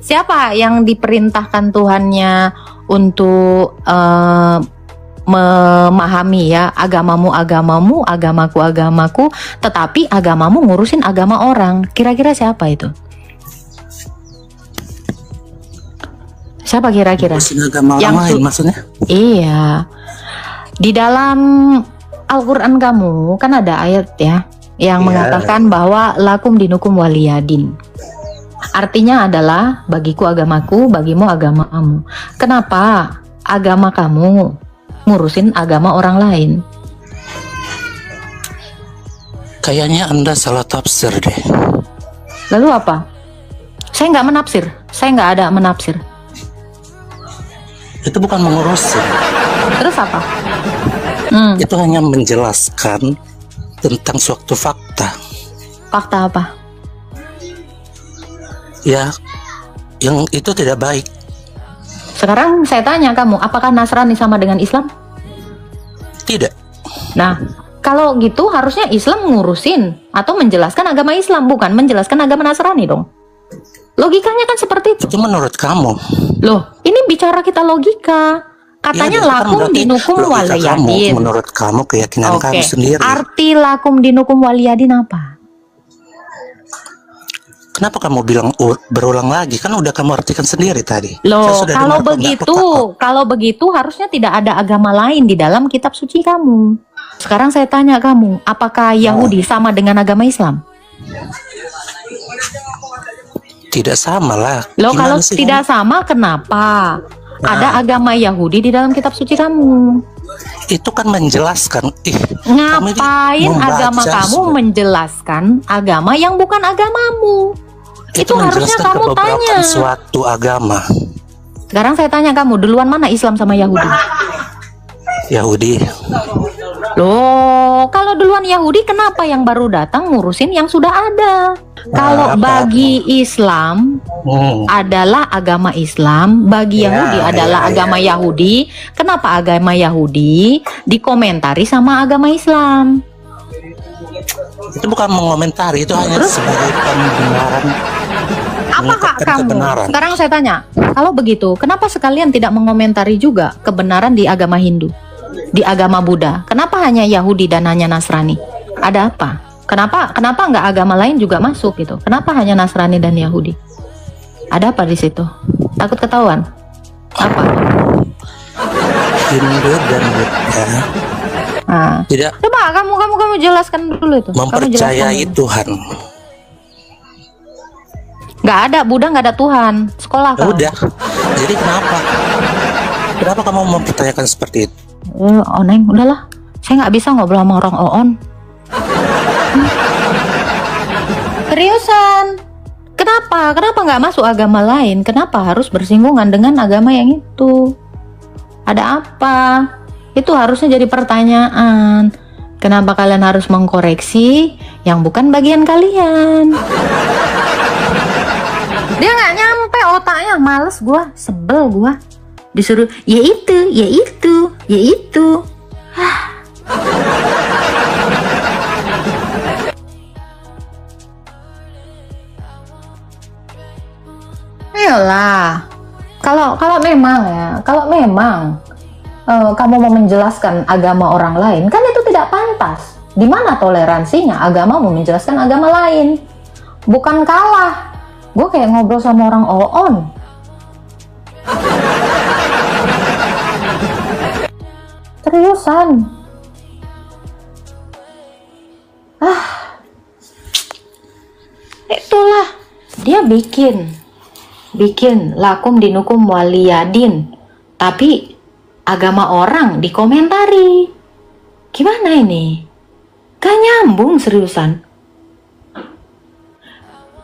Siapa yang diperintahkan Tuhannya untuk memahami ya, agamamu agamamu, agamaku agamaku, tetapi agamamu ngurusin agama orang? Kira-kira siapa itu? Siapa kira-kira? Ngurusin agama orang Yang lain maksudnya? Iya. Di dalam Al-Quran kamu kan ada ayat ya yang mengatakan bahwa lakum dinukum waliyadin. Artinya adalah bagiku agamaku, bagimu agamamu. Kenapa agama kamu ngurusin agama orang lain? Kayaknya Anda salah tafsir deh. Lalu apa? Saya nggak menafsir. Saya nggak ada menafsir. Itu bukan mengurusin. Terus apa? Itu hanya menjelaskan tentang suatu fakta. Fakta apa? Ya, yang itu tidak baik. Sekarang saya tanya kamu, apakah Nasrani sama dengan Islam? Tidak. Nah, kalau gitu harusnya Islam ngurusin atau menjelaskan agama Islam, bukan menjelaskan agama Nasrani dong. Logikanya kan seperti itu. Itu menurut kamu. Loh, ini bicara kita logika. Katanya Ya, lakum dinukum waliyadin. Menurut kamu, keyakinan kamu sendiri. Arti lakum dinukum waliyadin apa? Kenapa kamu bilang berulang lagi? Kan udah kamu artikan sendiri tadi. Loh, kalau begitu harusnya tidak ada agama lain di dalam kitab suci kamu. Sekarang saya tanya kamu, apakah Yahudi sama dengan agama Islam? Tidak sama lah. Loh, kalau tidak sama, kenapa ada agama Yahudi di dalam kitab suci kamu? Itu kan menjelaskan. Ngapain agama kamu menjelaskan agama yang bukan agamamu? Itu harusnya kamu tanya. Suatu agama. Sekarang saya tanya kamu, duluan mana Islam sama Yahudi? Yahudi. Loh, kalau duluan Yahudi, kenapa yang baru datang ngurusin yang sudah ada? Kalau bagi Islam adalah agama Islam, bagi Yahudi adalah agama Yahudi. Kenapa agama Yahudi dikomentari sama agama Islam? Itu bukan mengomentari, itu hanya sebagai pembenaran. Apa hak kamu? Kebenaran. Sekarang saya tanya, kalau begitu, kenapa sekalian tidak mengomentari juga kebenaran di agama Hindu, di agama Buddha? Kenapa hanya Yahudi dan hanya Nasrani? Ada apa? Kenapa nggak agama lain juga masuk gitu? Kenapa hanya Nasrani dan Yahudi? Ada apa di situ? Takut ketahuan? Apa? Hindu dan Buddha. Nah, tidak. Coba kamu jelaskan dulu itu. Mempercayai Tuhan. Nggak ada Buddha, nggak ada Tuhan. Sekolah kan? Udah. Jadi kenapa? Kenapa kamu mempertanyakan seperti itu? Neng, udahlah. Saya nggak bisa ngobrol sama orang oon. Seriusan? Kenapa nggak masuk agama lain? Kenapa harus bersinggungan dengan agama yang itu? Ada apa? Itu harusnya jadi pertanyaan. Kenapa kalian harus mengkoreksi yang bukan bagian kalian? Dia nggak nyampe otaknya, males gua, sebel gua. Disuruh ya itu. Ayolah, kalau memang kamu mau menjelaskan agama orang lain, kan itu tidak pantas. Di mana toleransinya agama mau menjelaskan agama lain? Bukan kalah. Gue kayak ngobrol sama orang oon. Seriusan. Itulah. Dia bikin lakum dinukum waliyadin. Tapi agama orang dikomentari. Gimana ini? Gak nyambung seriusan.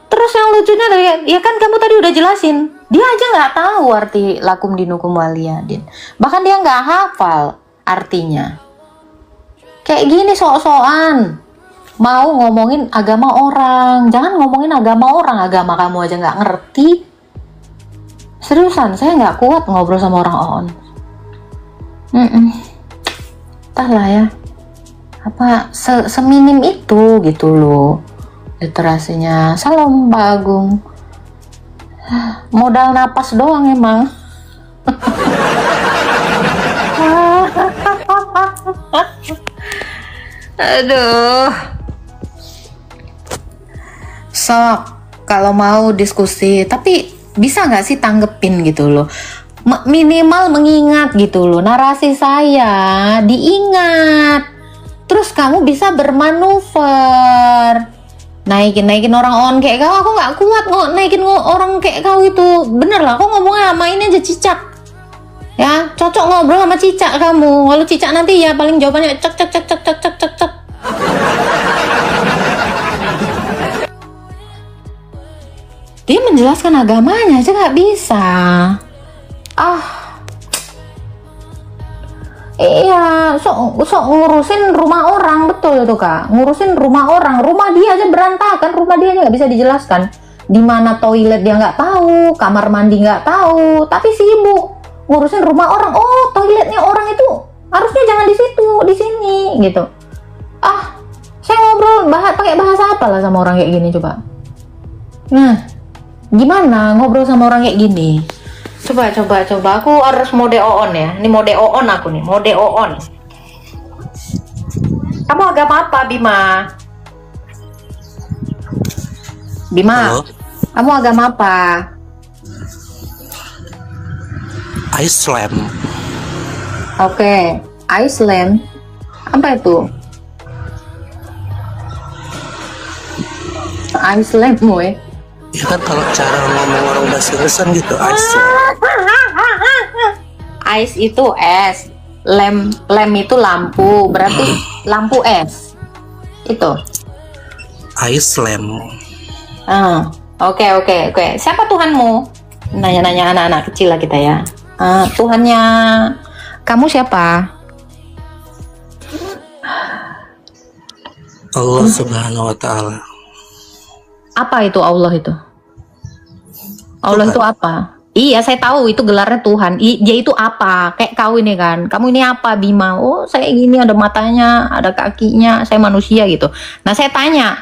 Terus yang lucunya ya kan kamu tadi udah jelasin, dia aja nggak tahu arti lakum dinukum waliyadin, bahkan dia nggak hafal artinya. Kayak gini sok-sokan mau ngomongin agama orang, jangan ngomongin agama orang, agama kamu aja nggak ngerti. Seriusan, saya nggak kuat ngobrol sama orang on. Entahlah ya, apa seminim itu gitu loh literasinya. Salam Pak Agung. Modal napas doang emang. Aduh. Sok, kalau mau diskusi, tapi bisa nggak sih tanggepin gitu loh. Minimal mengingat gitu loh. Narasi saya diingat. Terus kamu bisa bermanuver. Naikin orang on kayak kau, aku nggak kuat kok naikin orang kayak kau itu. Bener lah, kau ngomongnya main aja cicak. Ya, cocok ngobrol sama cicak kamu. Kalau cicak nanti ya paling jawabannya cek cek cek cek cek cek cek cek. Dia menjelaskan agamanya aja nggak bisa. Iya, sok ngurusin rumah orang, betul itu Kak. Ngurusin rumah orang, rumah dia aja berantakan, rumah dia aja nggak bisa dijelaskan. Di mana toilet dia nggak tahu, kamar mandi nggak tahu, tapi sibuk ngurusin rumah orang. Oh, toiletnya orang itu harusnya jangan di situ, di sini, gitu. Saya ngobrol pakai bahasa apa lah sama orang kayak gini coba. Nah, gimana ngobrol sama orang kayak gini? Coba. Aku harus mode on ya. Ini mode on aku nih, mode on. Kamu agama apa, Bima? Halo? Kamu agama apa? Islam. Oke, Islam. Apa itu? Islam, woy. Ya kan kalau cara ngomong orang bahasa Inggris kan gitu, Islam. Ice itu es, lem itu lampu, berarti lampu es. Itu. Islam. Oke. Siapa Tuhanmu? Nanya-nanya anak-anak kecil lah kita ya. Tuhannya kamu siapa? Allah Subhanahu wa Ta'ala. Apa itu Allah itu? Allah Tuhan. itu apa? Iya, saya tahu itu gelarnya Tuhan. Dia itu apa? Kayak kau ini kan. Kamu ini apa, Bima? Oh, saya gini, ada matanya, ada kakinya, saya manusia gitu. Nah, saya tanya,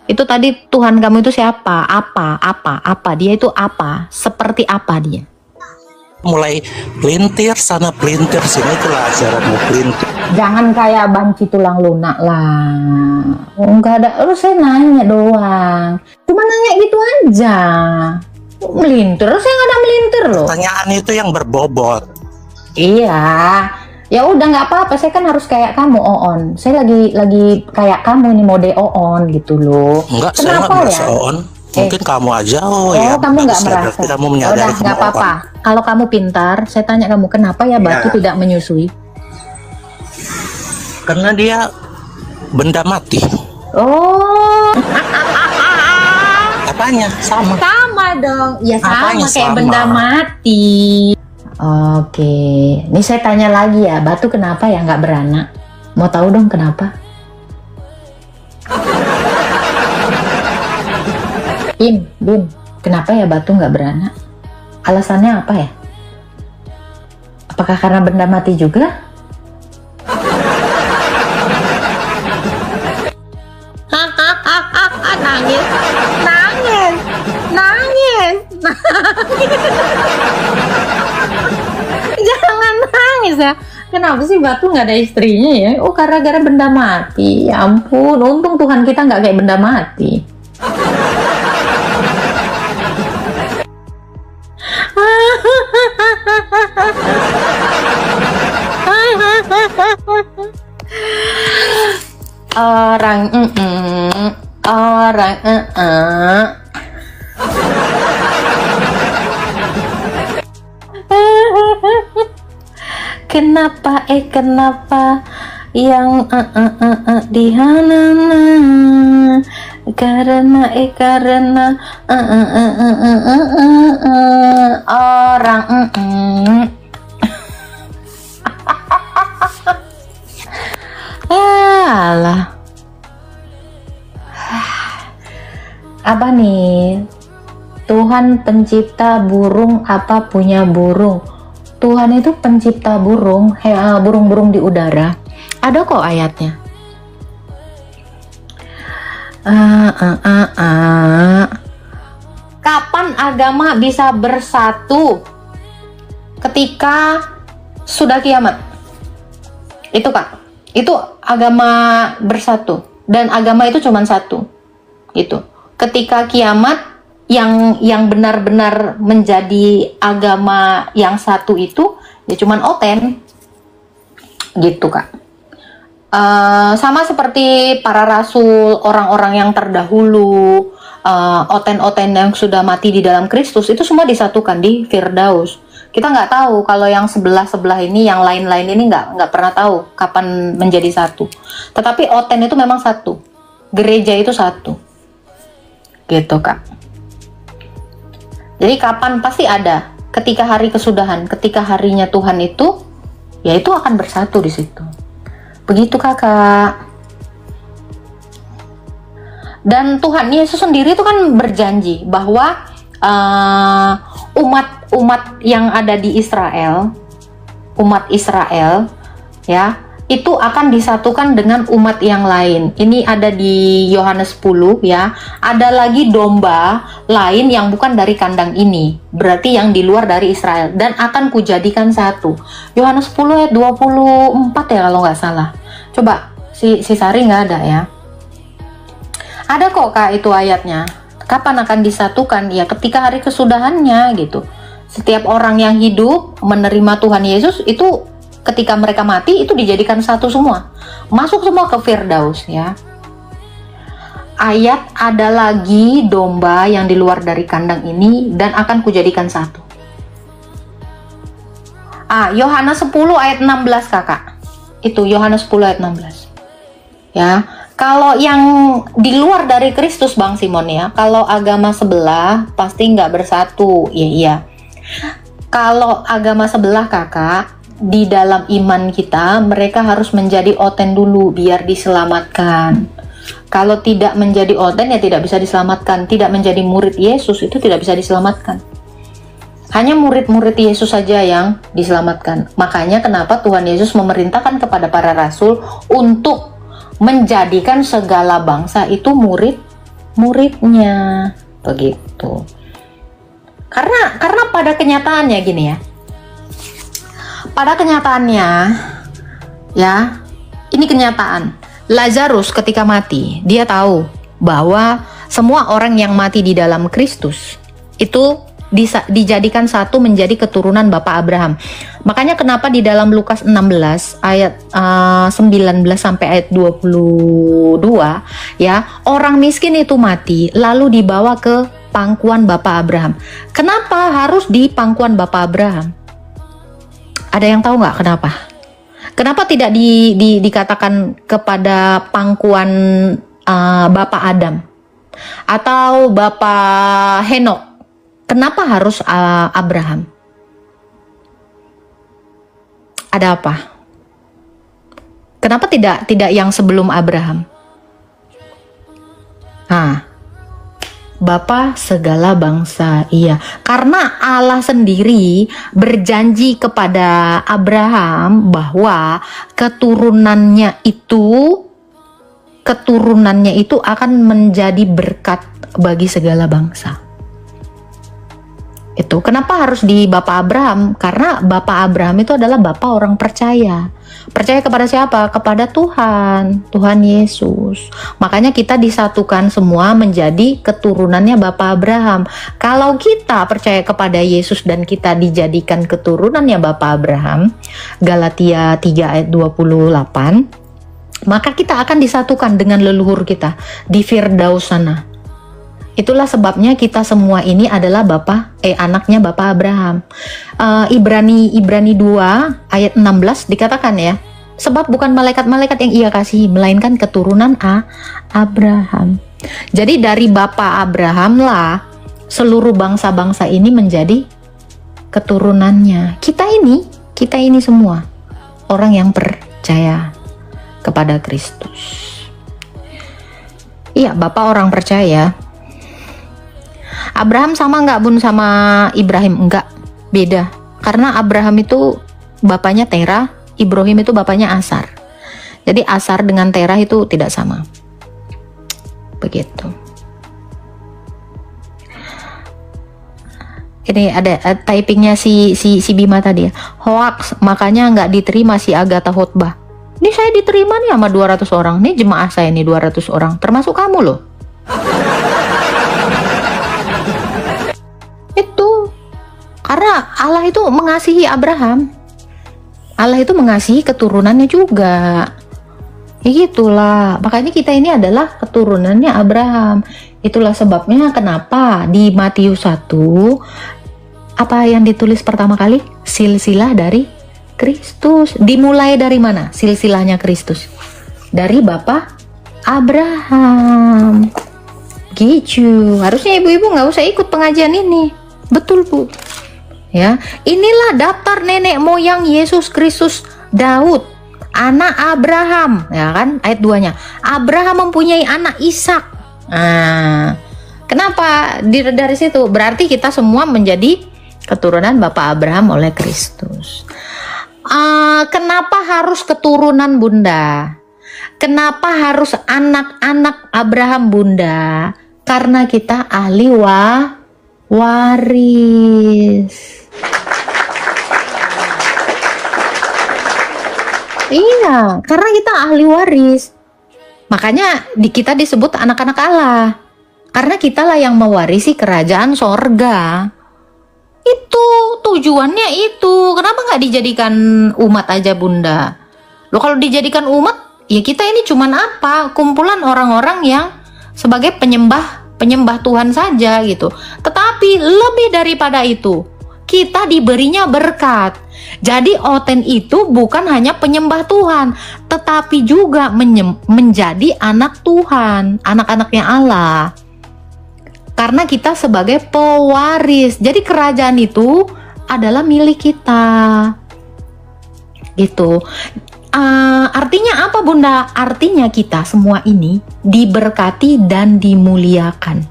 itu tadi Tuhan kamu itu siapa? Apa? Dia itu apa? Seperti apa dia? Mulai pelintir sana pelintir sini, itulah ajaranmu pelintir. Jangan kayak banci tulang lunak lah. Enggak ada, saya nanya doang. Cuma nanya gitu aja. Melintir, saya nggak ada melintir loh. Pertanyaan itu yang berbobot. Iya, ya udah nggak apa-apa. Saya kan harus kayak kamu, Oon. Saya lagi kayak kamu nih, mode Oon gitu loh. Enggak, saya nggak merasa on. Mungkin kamu aja, ya. Kamu nggak bagus ya, merasa. berarti kamu menyadari Udah, nggak kamu apa-apa. on. Kalau kamu pintar, saya tanya kamu kenapa ya batu tidak menyusui? Karena dia benda mati. Oh, Apanya? Sama. sama dong. Ya sama Apanya kayak sama? benda mati. Oke, ini saya tanya lagi ya, batu kenapa ya nggak beranak? Mau tahu dong kenapa? Bim, kenapa ya batu nggak beranak? Alasannya apa ya? Apakah karena benda mati juga? Nangis. Jangan nangis ya. Kenapa sih batu nggak ada istrinya ya? Oh, gara-gara benda mati. Ya ampun, untung Tuhan kita nggak kayak benda mati. Kenapa yang di hanana karena orang alah. Apa nih? Tuhan pencipta burung apa punya burung? Tuhan itu pencipta burung, burung-burung di udara. Ada kok ayatnya. Kapan agama bisa bersatu? Ketika sudah kiamat. Itu Kak. Itu agama bersatu. Dan agama itu cuma satu. Gitu. Ketika kiamat, yang benar-benar menjadi agama yang satu itu ya cuman Oten. Gitu Kak. Sama seperti para rasul, orang-orang yang terdahulu, Oten-oten yang sudah mati di dalam Kristus, itu semua disatukan di Firdaus. Kita nggak tahu kalau yang sebelah-sebelah ini, yang lain-lain ini nggak pernah tahu kapan menjadi satu. Tetapi Oten itu memang satu, gereja itu satu, gitu Kak. Jadi kapan pasti ada, ketika hari kesudahan, ketika harinya Tuhan itu, ya itu akan bersatu di situ. Begitu Kakak. Dan Tuhan Yesus sendiri itu kan berjanji bahwa umat yang ada di Israel, umat Israel ya, itu akan disatukan dengan umat yang lain. Ini ada di Yohanes 10 ya. Ada lagi domba lain yang bukan dari kandang ini, berarti yang di luar dari Israel, dan akan kujadikan satu. Yohanes 10 ayat 24 ya kalau nggak salah. Coba si Sari nggak ada ya. Ada kok Kak itu ayatnya. Kapan akan disatukan? Ya ketika hari kesudahannya gitu. Setiap orang yang hidup menerima Tuhan Yesus itu ketika mereka mati itu dijadikan satu semua. Masuk semua ke Firdaus ya. Ayat ada lagi domba yang di luar dari kandang ini dan akan kujadikan satu. Yohanes 10 ayat 16 Kakak. Itu Yohanes 10 ayat 16. Ya. Kalau yang di luar dari Kristus Bang Simon ya, kalau agama sebelah pasti nggak bersatu, iya. Kalau agama sebelah Kakak, di dalam iman kita, mereka harus menjadi Oten dulu biar diselamatkan. Kalau tidak menjadi Oten ya tidak bisa diselamatkan, tidak menjadi murid Yesus itu tidak bisa diselamatkan. Hanya murid-murid Yesus saja yang diselamatkan. Makanya kenapa Tuhan Yesus memerintahkan kepada para rasul untuk menjadikan segala bangsa itu murid-muridnya, begitu. Karena pada kenyataannya gini ya. Pada kenyataannya ya, ini kenyataan. Lazarus ketika mati, dia tahu bahwa semua orang yang mati di dalam Kristus itu dijadikan satu menjadi keturunan Bapak Abraham. Makanya kenapa di dalam Lukas 16 ayat 19 sampai ayat 22 ya, orang miskin itu mati lalu dibawa ke pangkuan Bapak Abraham. Kenapa harus di pangkuan Bapak Abraham? Ada yang tahu nggak kenapa? Kenapa tidak dikatakan kepada pangkuan Bapak Adam atau Bapak Henok? Kenapa harus Abraham? Ada apa? Kenapa tidak yang sebelum Abraham? Bapa segala bangsa, iya. Karena Allah sendiri berjanji kepada Abraham bahwa keturunannya itu akan menjadi berkat bagi segala bangsa. Itu kenapa harus di Bapak Abraham? Karena Bapak Abraham itu adalah Bapak orang percaya. Percaya kepada siapa? Kepada Tuhan Yesus. Makanya kita disatukan semua menjadi keturunannya Bapak Abraham. Kalau kita percaya kepada Yesus dan kita dijadikan keturunannya Bapak Abraham, Galatia 3 ayat 28, maka kita akan disatukan dengan leluhur kita di Firdaus sana. Itulah sebabnya kita semua ini adalah anaknya Bapak Abraham. Ibrani 2 ayat 16 dikatakan ya, sebab bukan malaikat-malaikat yang ia kasihi, melainkan keturunan Abraham. Jadi dari Bapak Abraham lah seluruh bangsa-bangsa ini menjadi keturunannya. Kita ini semua orang yang percaya kepada Kristus. Iya, Bapak orang percaya. Abraham sama nggak Bun sama Ibrahim? Enggak, beda. Karena Abraham itu bapaknya Terah, Ibrahim itu bapaknya Asar. Jadi Asar dengan Terah itu tidak sama. Begitu. Ini ada typingnya si Bima tadi ya. Hoax, makanya nggak diterima si Agatha khotbah. Ini saya diterima nih sama 200 orang. Nih jemaah saya nih 200 orang, termasuk kamu loh. Itu karena Allah itu mengasihi Abraham. Allah itu mengasihi keturunannya juga. Ya gitulah. Makanya kita ini adalah keturunannya Abraham. Itulah sebabnya kenapa di Matius 1 apa yang ditulis pertama kali? Silsilah dari Kristus. Dimulai dari mana silsilahnya Kristus? Dari Bapak Abraham. Gitu. Harusnya ibu-ibu nggak usah ikut pengajian ini. Betul, Bu. Ya, inilah daftar nenek moyang Yesus Kristus Daud, anak Abraham, ya kan? Ayat 2-nya. Abraham mempunyai anak Ishak. Nah, kenapa dari situ? Berarti kita semua menjadi keturunan Bapak Abraham oleh Kristus. Kenapa harus keturunan Bunda? Kenapa harus anak-anak Abraham Bunda? Karena kita ahli waris. Iya, karena kita ahli waris. Makanya kita disebut anak-anak Allah. Karena kitalah yang mewarisi kerajaan sorga. Itu tujuannya itu. Kenapa nggak dijadikan umat aja Bunda? Loh kalau dijadikan umat, ya kita ini cuman apa? Kumpulan orang-orang yang sebagai penyembah Tuhan saja gitu. Tetapi lebih daripada itu, kita diberinya berkat. Jadi Oten itu bukan hanya penyembah Tuhan, tetapi juga menjadi anak Tuhan, anak-anaknya Allah. Karena kita sebagai pewaris. Jadi kerajaan itu adalah milik kita. Gitu. Artinya apa Bunda? Artinya kita semua ini diberkati dan dimuliakan.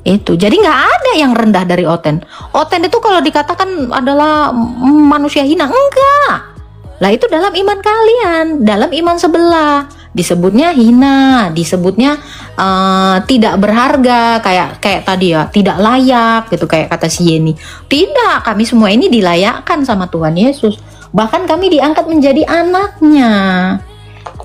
Itu. Jadi nggak ada yang rendah dari Oten. Oten itu kalau dikatakan adalah manusia hina, enggak. Lah itu dalam iman kalian, dalam iman sebelah disebutnya hina, disebutnya tidak berharga, kayak tadi ya, tidak layak gitu, kayak kata si Yeni. Tidak, kami semua ini dilayakkan sama Tuhan Yesus. Bahkan kami diangkat menjadi anaknya.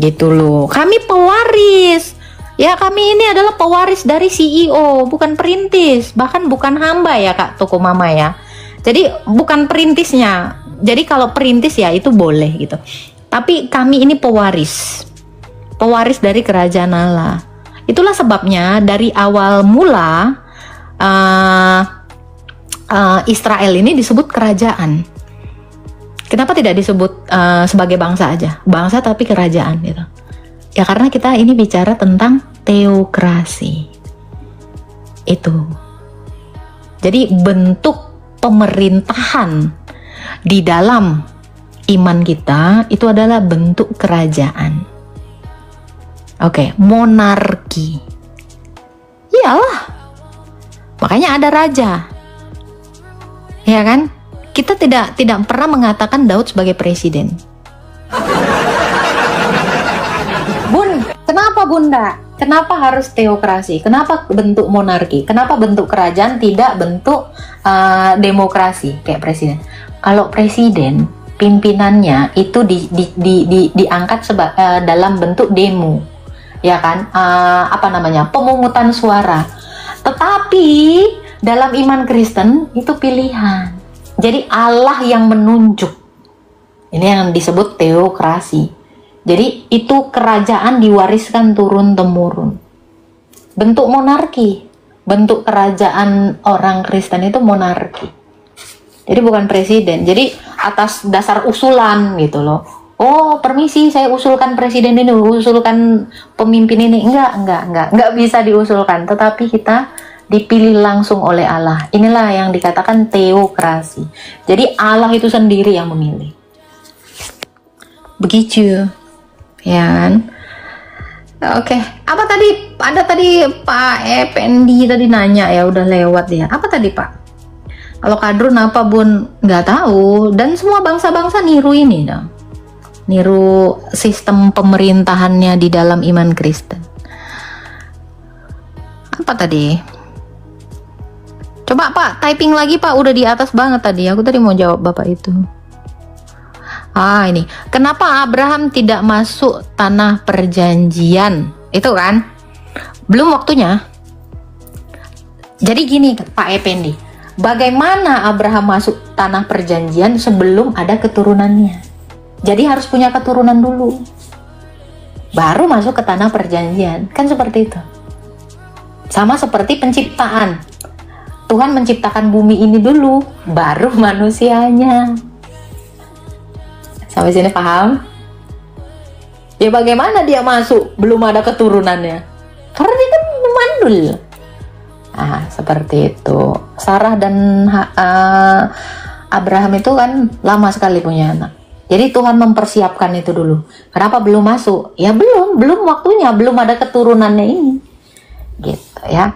Gitu loh. Kami pewaris. Ya, kami ini adalah pewaris dari CEO, bukan perintis, bahkan bukan hamba ya Kak Toko Mama ya. Jadi bukan perintisnya. Jadi kalau perintis ya itu boleh gitu. Tapi kami ini pewaris. Pewaris dari kerajaan Allah. Itulah sebabnya dari awal mula Israel ini disebut kerajaan. Kenapa tidak disebut sebagai bangsa aja? Bangsa tapi kerajaan gitu. Ya karena kita ini bicara tentang teokrasi. Itu. Jadi bentuk pemerintahan di dalam iman kita itu adalah bentuk kerajaan. Oke, monarki. Iyalah. Makanya ada raja. Ya kan? Kita tidak pernah mengatakan Daud sebagai presiden. Bun, kenapa Bunda? Kenapa harus teokrasi? Kenapa bentuk monarki? Kenapa bentuk kerajaan tidak bentuk demokrasi kayak presiden? Kalau presiden, pimpinannya itu diangkat dalam bentuk demo, ya kan? Pemungutan suara. Tetapi dalam iman Kristen itu pilihan. Jadi Allah yang menunjuk. Ini yang disebut teokrasi. Jadi itu kerajaan diwariskan turun-temurun. Bentuk monarki, bentuk kerajaan orang Kristen itu monarki. Jadi bukan presiden. Jadi atas dasar usulan gitu loh. Oh, permisi saya usulkan presiden ini, usulkan pemimpin ini. Enggak bisa diusulkan. Tetapi kita dipilih langsung oleh Allah. Inilah yang dikatakan teokrasi. Jadi Allah itu sendiri yang memilih. Begitu. Ya kan? Oke, apa tadi? Ada tadi Pak Effendi tadi nanya ya, udah lewat ya. Apa tadi Pak? Kalau kadrun apa Bun? Nggak tahu. Dan semua bangsa-bangsa niru ini dong. Niru sistem pemerintahannya di dalam iman Kristen. Apa tadi? Coba Pak, typing lagi Pak, udah di atas banget tadi. Aku tadi mau jawab Bapak itu. Ini. Kenapa Abraham tidak masuk tanah perjanjian? Itu kan? Belum waktunya. Jadi gini Pak Effendi, bagaimana Abraham masuk tanah perjanjian sebelum ada keturunannya? Jadi harus punya keturunan dulu, baru masuk ke tanah perjanjian. Kan seperti itu. Sama seperti penciptaan. Tuhan menciptakan bumi ini dulu, baru manusianya. Sampai sini paham? Ya bagaimana dia masuk belum ada keturunannya? Karena dia kan mandul. Seperti itu. Sarah dan Abraham itu kan lama sekali punya anak. Jadi Tuhan mempersiapkan itu dulu. Kenapa belum masuk? Ya belum waktunya, belum ada keturunannya ini. Gitu ya.